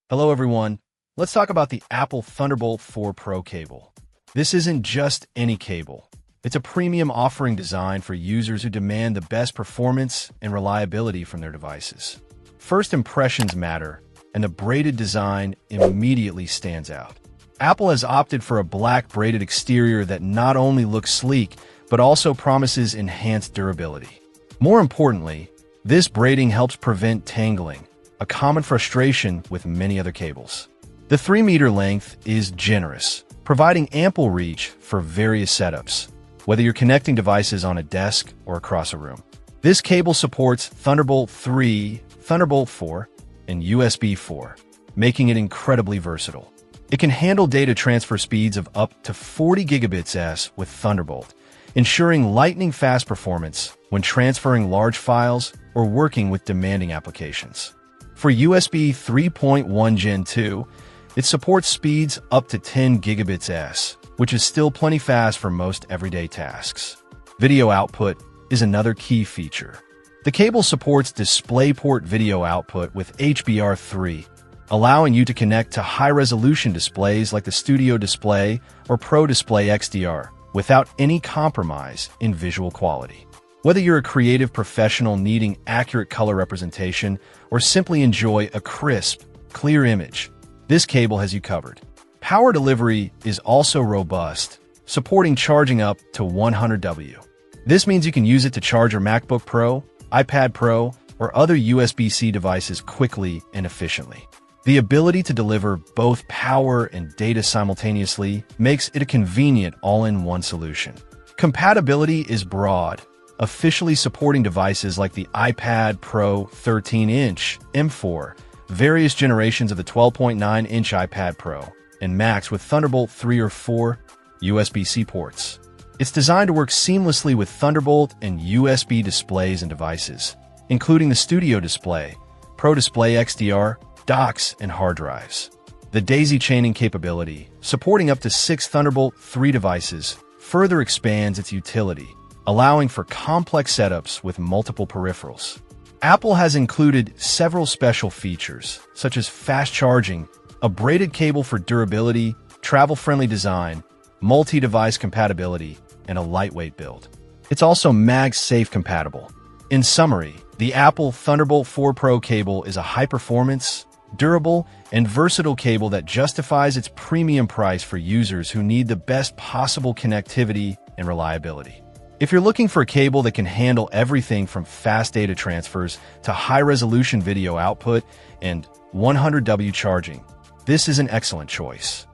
Hello everyone, let's talk about the Apple Thunderbolt 4 Pro cable. This isn't just any cable. It's a premium offering designed for users who demand the best performance and reliability from their devices. First impressions matter, and the braided design immediately stands out. Apple has opted for a black braided exterior that not only looks sleek, but also promises enhanced durability. More importantly, this braiding helps prevent tangling, a common frustration with many other cables. The 3-meter length is generous, providing ample reach for various setups, whether you're connecting devices on a desk or across a room. This cable supports Thunderbolt 3, Thunderbolt 4, and USB 4, making it incredibly versatile. It can handle data transfer speeds of up to 40 gigabits s with Thunderbolt, ensuring lightning-fast performance when transferring large files or working with demanding applications. For USB 3.1 Gen 2, it supports speeds up to 10 gigabits s, which is still plenty fast for most everyday tasks. Video output is another key feature. The cable supports DisplayPort video output with HBR3, allowing you to connect to high-resolution displays like the Studio Display or Pro Display XDR without any compromise in visual quality. Whether you're a creative professional needing accurate color representation or simply enjoy a crisp, clear image, this cable has you covered. Power delivery is also robust, supporting charging up to 100W. This means you can use it to charge your MacBook Pro, iPad Pro, or other USB-C devices quickly and efficiently. The ability to deliver both power and data simultaneously makes it a convenient all-in-one solution. Compatibility is broad, officially supporting devices like the iPad Pro 13-inch M4, various generations of the 12.9-inch iPad Pro, and Macs with Thunderbolt 3 or 4 USB-C ports. It's designed to work seamlessly with Thunderbolt and USB displays and devices, including the Studio Display, Pro Display XDR, docks, and hard drives. The daisy chaining capability, supporting up to 6 Thunderbolt 3 devices, further expands its utility, allowing for complex setups with multiple peripherals. Apple has included several special features, such as fast charging, a braided cable for durability, travel-friendly design, multi-device compatibility, and a lightweight build. It's also MagSafe compatible. In summary, the Apple Thunderbolt 4 Pro cable is a high-performance, durable, and versatile cable that justifies its premium price for users who need the best possible connectivity and reliability. If you're looking for a cable that can handle everything from fast data transfers to high-resolution video output and 100W charging, this is an excellent choice.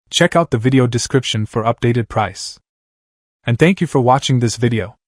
Check out the video description for updated price. And thank you for watching this video.